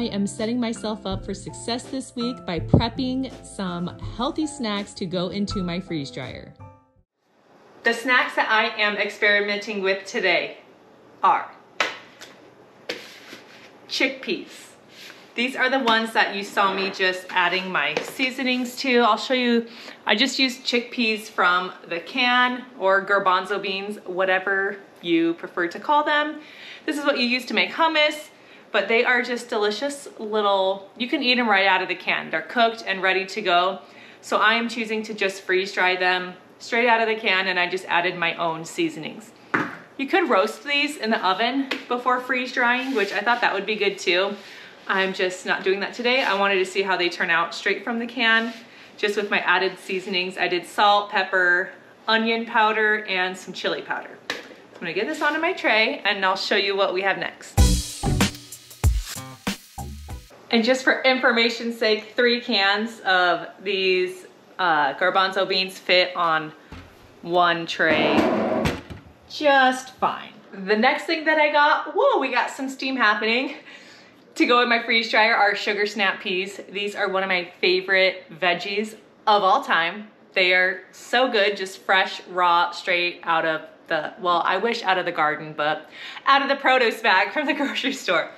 I am setting myself up for success this week by prepping some healthy snacks to go into my freeze dryer. The snacks that I am experimenting with today are chickpeas. These are the ones that you saw me just adding my seasonings to. I'll show you, I just used chickpeas from the can or garbanzo beans, whatever you prefer to call them. This is what you use to make hummus, but they are just delicious little, you can eat them right out of the can. They're cooked and ready to go. So I am choosing to just freeze dry them straight out of the can, and I just added my own seasonings. You could roast these in the oven before freeze drying, which I thought that would be good too. I'm just not doing that today. I wanted to see how they turn out straight from the can, just with my added seasonings. I did salt, pepper, onion powder, and some chili powder. I'm gonna get this onto my tray and I'll show you what we have next. And just for information's sake, 3 cans of these garbanzo beans fit on 1 tray just fine. The next thing that I got, whoa, we got some steam happening, to go in my freeze dryer are sugar snap peas. These are one of my favorite veggies of all time. They are so good, just fresh, raw, straight out of the, well, I wish out of the garden, but out of the produce bag from the grocery store.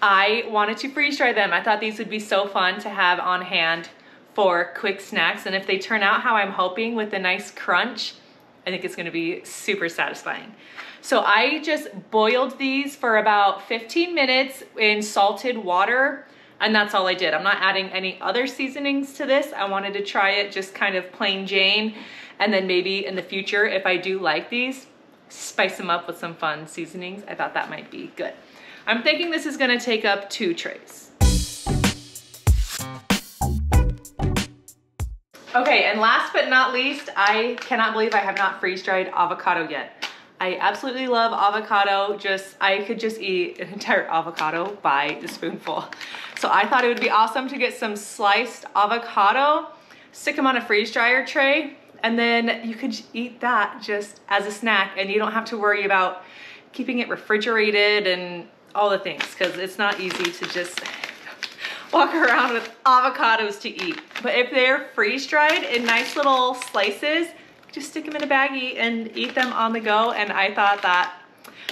I wanted to freeze dry them. I thought these would be so fun to have on hand for quick snacks. And if they turn out how I'm hoping with a nice crunch, I think it's gonna be super satisfying. So I just boiled these for about 15 minutes in salted water, and that's all I did. I'm not adding any other seasonings to this. I wanted to try it just kind of plain Jane, and then maybe in the future, if I do like these, spice them up with some fun seasonings. I thought that might be good. I'm thinking this is gonna take up 2 trays. Okay, and last but not least, I cannot believe I have not freeze dried avocado yet. I absolutely love avocado. I could just eat an entire avocado by the spoonful. So I thought it would be awesome to get some sliced avocado, stick them on a freeze dryer tray, and then you could eat that just as a snack, and you don't have to worry about keeping it refrigerated and all the things, because it's not easy to just walk around with avocados to eat. But if they're freeze dried in nice little slices, just stick them in a baggie and eat them on the go, and I thought that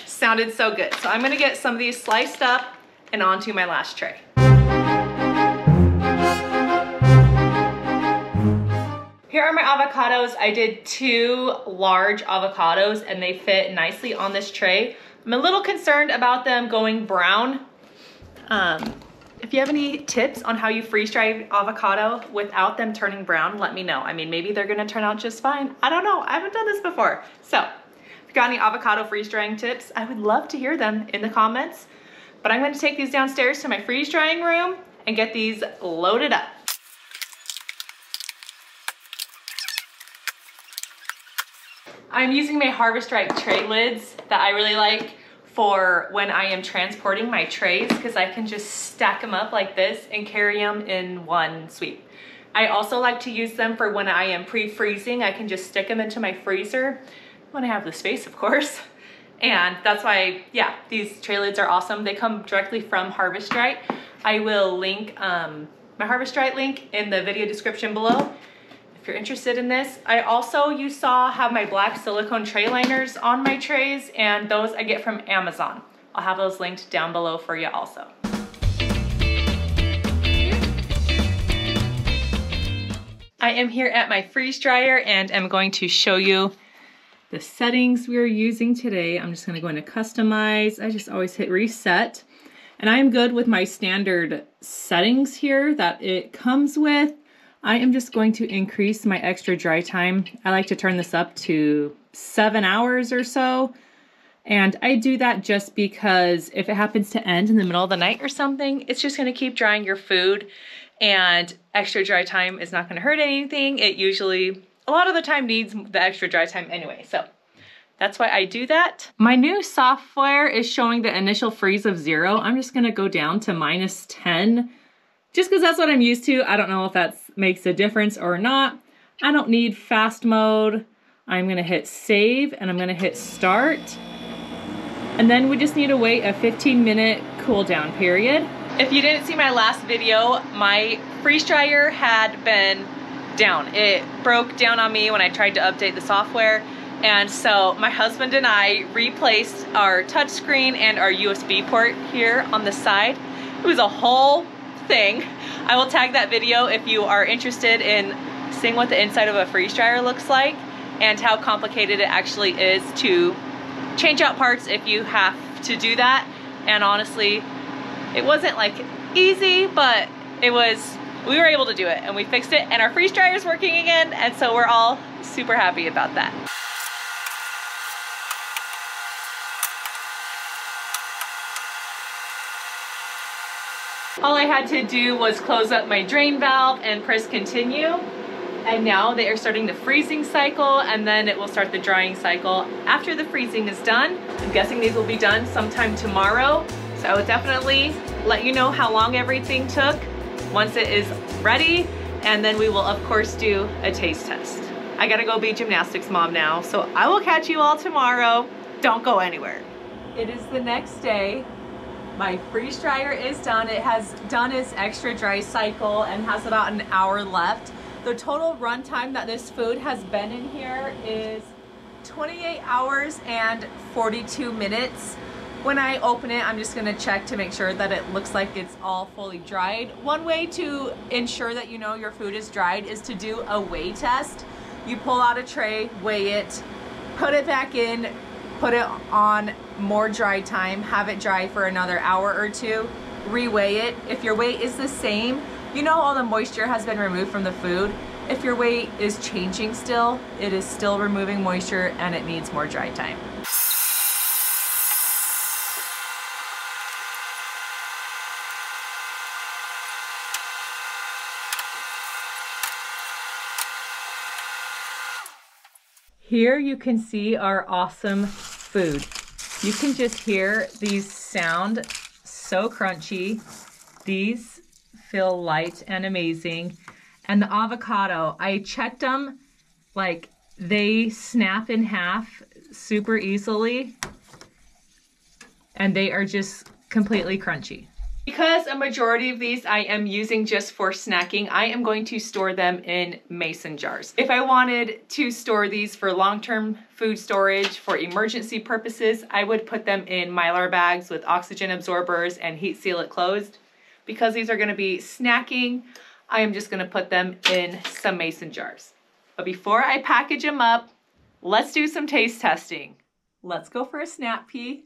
sounded so good. So I'm gonna get some of these sliced up and onto my last tray. Here are my avocados. I did 2 large avocados and they fit nicely on this tray. I'm a little concerned about them going brown. If you have any tips on how you freeze dry avocado without them turning brown, let me know. I mean, maybe they're gonna turn out just fine. I don't know, I haven't done this before. So, if you got any avocado freeze drying tips, I would love to hear them in the comments. But I'm gonna take these downstairs to my freeze drying room and get these loaded up. I'm using my Harvest Right tray lids that I really like for when I am transporting my trays, because I can just stack them up like this and carry them in one sweep. I also like to use them for when I am pre-freezing. I can just stick them into my freezer when I have the space, of course. And that's why, yeah, these tray lids are awesome. They come directly from Harvest Right. I will link my Harvest Right link in the video description below if you're interested in this. I also, you saw, have my black silicone tray liners on my trays, and those I get from Amazon. I'll have those linked down below for you also. I am here at my freeze dryer and I'm going to show you the settings we are using today. I'm just gonna go into customize. I just always hit reset. And I am good with my standard settings here that it comes with. I am just going to increase my extra dry time. I like to turn this up to 7 hours or so. And I do that just because if it happens to end in the middle of the night or something, it's just gonna keep drying your food, and extra dry time is not gonna hurt anything. It usually, a lot of the time, needs the extra dry time anyway. So that's why I do that. My new software is showing the initial freeze of 0. I'm just gonna go down to -10. Just because that's what I'm used to. I don't know if that makes a difference or not. I don't need fast mode. I'm gonna hit save and I'm gonna hit start. And then we just need to wait a 15-minute cool down period. If you didn't see my last video, my freeze dryer had been down. It broke down on me when I tried to update the software. And so my husband and I replaced our touchscreen and our USB port here on the side. It was a whole thing. I will tag that video if you are interested in seeing what the inside of a freeze dryer looks like and how complicated it actually is to change out parts if you have to do that. And honestly, it wasn't like easy, but we were able to do it and we fixed it, and our freeze dryer is working again, and so we're all super happy about that. All I had to do was close up my drain valve and press continue. And now they are starting the freezing cycle, and then it will start the drying cycle after the freezing is done. I'm guessing these will be done sometime tomorrow. So I will definitely let you know how long everything took once it is ready. And then we will of course do a taste test. I gotta go be gymnastics mom now, so I will catch you all tomorrow. Don't go anywhere. It is the next day. My freeze dryer is done. It has done its extra dry cycle and has about an hour left. The total run time that this food has been in here is 28 hours and 42 minutes. When I open it, I'm just gonna check to make sure that it looks like it's all fully dried. One way to ensure that you know your food is dried is to do a weigh test. You pull out a tray, weigh it, put it back in, put it on more dry time, have it dry for another hour or two, re-weigh it. If your weight is the same, you know all the moisture has been removed from the food. If your weight is changing still, it is still removing moisture and it needs more dry time. Here you can see our awesome food. You can just hear these sound so crunchy. These feel light and amazing. And the avocado, I checked them, like they snap in half super easily and they are just completely crunchy. Because a majority of these I am using just for snacking, I am going to store them in mason jars. If I wanted to store these for long-term food storage for emergency purposes, I would put them in Mylar bags with oxygen absorbers and heat seal it closed. Because these are gonna be snacking, I am just gonna put them in some mason jars. But before I package them up, let's do some taste testing. Let's go for a snap pea.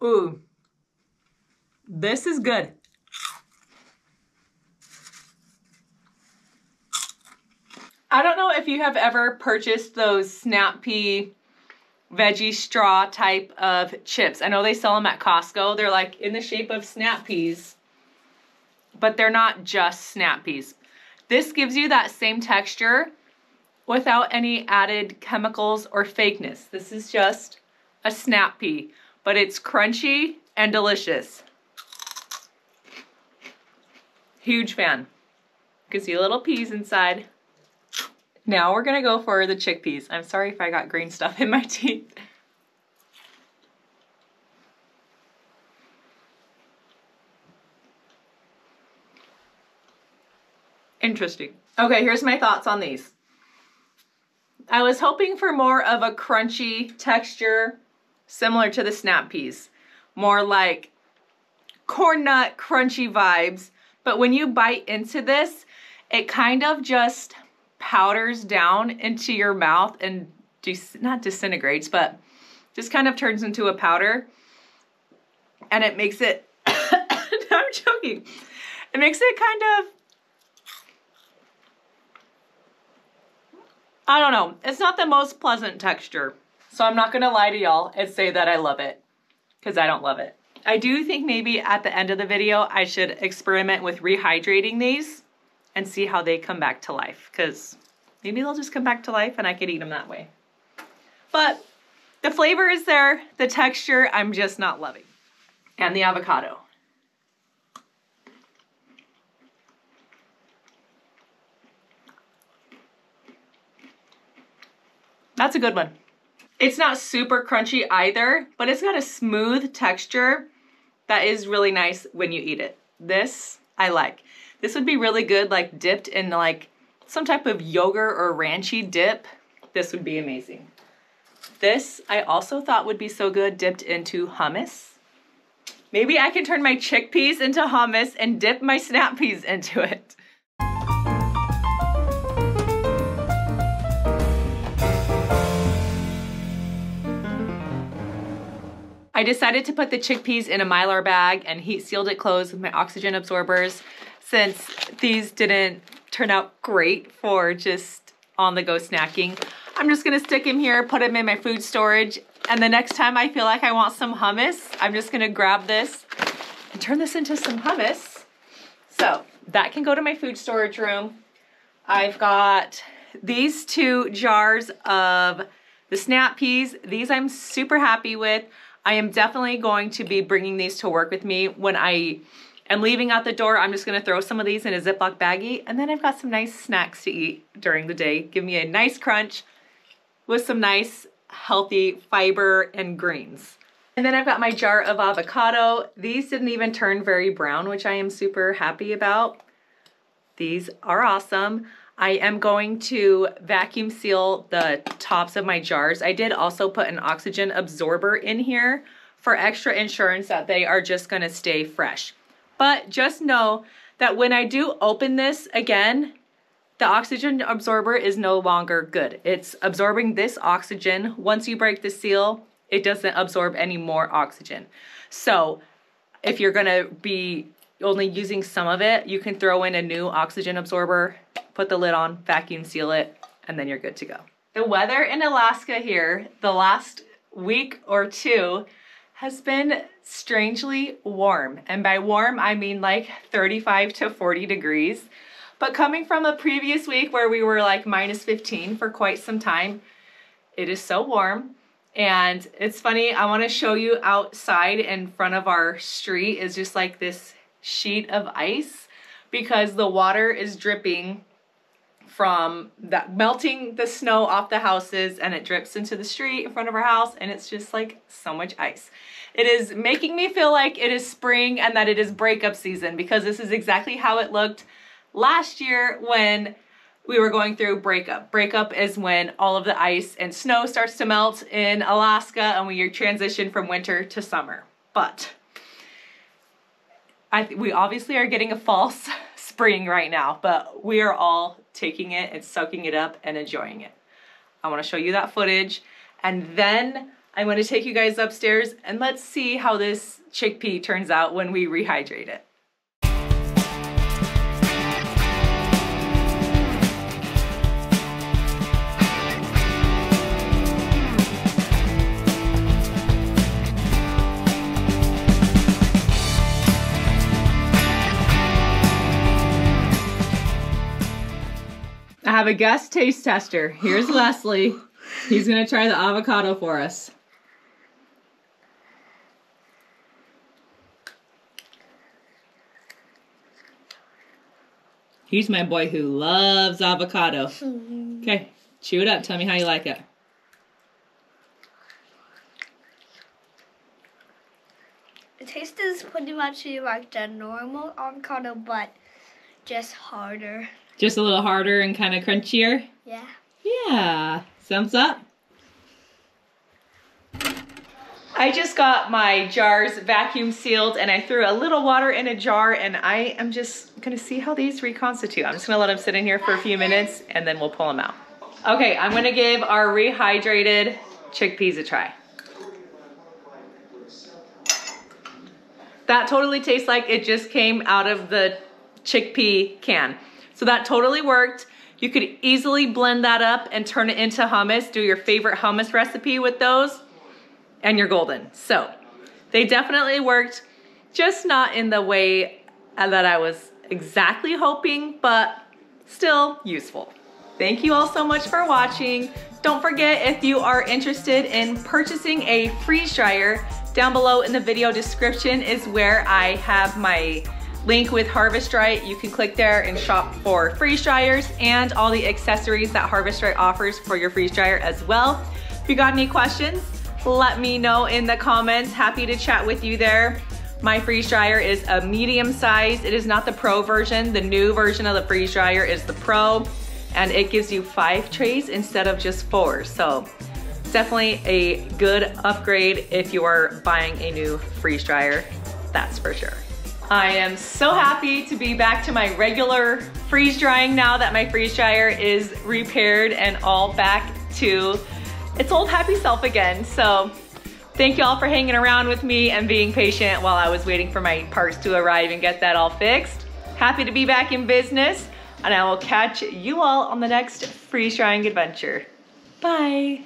Ooh, this is good. I don't know if you have ever purchased those snap pea veggie straw type of chips. I know they sell them at Costco. They're like in the shape of snap peas, but they're not just snap peas. This gives you that same texture without any added chemicals or fakeness. This is just a snap pea, but it's crunchy and delicious. Huge fan. You can see little peas inside. Now we're gonna go for the chickpeas. I'm sorry if I got green stuff in my teeth. Interesting. Okay, here's my thoughts on these. I was hoping for more of a crunchy texture similar to the snap peas. More like corn nut crunchy vibes. But when you bite into this, it kind of just powders down into your mouth and not disintegrates, but just kind of turns into a powder. And it makes it, I'm joking. It makes it kind of, I don't know. It's not the most pleasant texture. So I'm not gonna lie to y'all and say that I love it, because I don't love it. I do think maybe at the end of the video, I should experiment with rehydrating these and see how they come back to life, because maybe they'll just come back to life and I could eat them that way. But the flavor is there, the texture I'm just not loving. And the avocado. That's a good one. It's not super crunchy either, but it's got a smooth texture that is really nice when you eat it. This, I like. This would be really good, like dipped in like some type of yogurt or ranchy dip. This would be amazing. This, I also thought would be so good dipped into hummus. Maybe I can turn my chickpeas into hummus and dip my snap peas into it. I decided to put the chickpeas in a Mylar bag and heat sealed it closed with my oxygen absorbers since these didn't turn out great for just on the go snacking. I'm just gonna stick them here, put them in my food storage, and the next time I feel like I want some hummus, I'm just gonna grab this and turn this into some hummus. So that can go to my food storage room. I've got these 2 jars of the snap peas. These I'm super happy with. I am definitely going to be bringing these to work with me. When I am leaving out the door, I'm just gonna throw some of these in a Ziploc baggie, and then I've got some nice snacks to eat during the day. Give me a nice crunch with some nice healthy fiber and greens. And then I've got my jar of avocado. These didn't even turn very brown, which I am super happy about. These are awesome. I am going to vacuum seal the tops of my jars. I did also put an oxygen absorber in here for extra insurance that they are just gonna stay fresh. But just know that when I do open this again, the oxygen absorber is no longer good. It's absorbing this oxygen. Once you break the seal, it doesn't absorb any more oxygen. So if you're gonna be only using some of it, you can throw in a new oxygen absorber, put the lid on, vacuum seal it, and then you're good to go. The weather in Alaska here, the last week or 2, has been strangely warm. And by warm, I mean like 35 to 40 degrees. But coming from a previous week where we were like -15 for quite some time, it is so warm. And it's funny, I wanna show you outside in front of our street is just like this sheet of ice because the water is dripping from that melting the snow off the houses, and it drips into the street in front of our house, and it's just like so much ice. It is making me feel like it is spring and that it is breakup season, because this is exactly how it looked last year when we were going through breakup. Breakup is when all of the ice and snow starts to melt in Alaska and we transition from winter to summer. But we obviously are getting a false spring right now, but we are all taking it and soaking it up and enjoying it. I want to show you that footage, and then I'm going to take you guys upstairs and let's see how this chickpea turns out when we rehydrate it. I have a guest taste tester. Here's Leslie. He's gonna try the avocado for us. He's my boy who loves avocado. Okay, chew it up. Tell me how you like it. The taste is pretty much like the normal avocado, but just harder. Just a little harder and kind of crunchier? Yeah. Yeah. Thumbs up. I just got my jars vacuum sealed and I threw a little water in a jar, and I am just gonna see how these reconstitute. I'm just gonna let them sit in here for a few minutes and then we'll pull them out. Okay, I'm gonna give our rehydrated chickpeas a try. That totally tastes like it just came out of the chickpea can. So that totally worked. You could easily blend that up and turn it into hummus, do your favorite hummus recipe with those, and you're golden. So they definitely worked, just not in the way that I was exactly hoping, but still useful. Thank you all so much for watching. Don't forget, if you are interested in purchasing a freeze dryer, down below in the video description is where I have my link with Harvest Right. You can click there and shop for freeze dryers and all the accessories that Harvest Right offers for your freeze dryer as well. If you got any questions, let me know in the comments. Happy to chat with you there. My freeze dryer is a medium size. It is not the Pro version. The new version of the freeze dryer is the Pro, and it gives you 5 trays instead of just 4. So definitely a good upgrade if you are buying a new freeze dryer, that's for sure. I am so happy to be back to my regular freeze drying now that my freeze dryer is repaired and all back to its old happy self again. So thank you all for hanging around with me and being patient while I was waiting for my parts to arrive and get that all fixed. Happy to be back in business, and I will catch you all on the next freeze drying adventure. Bye.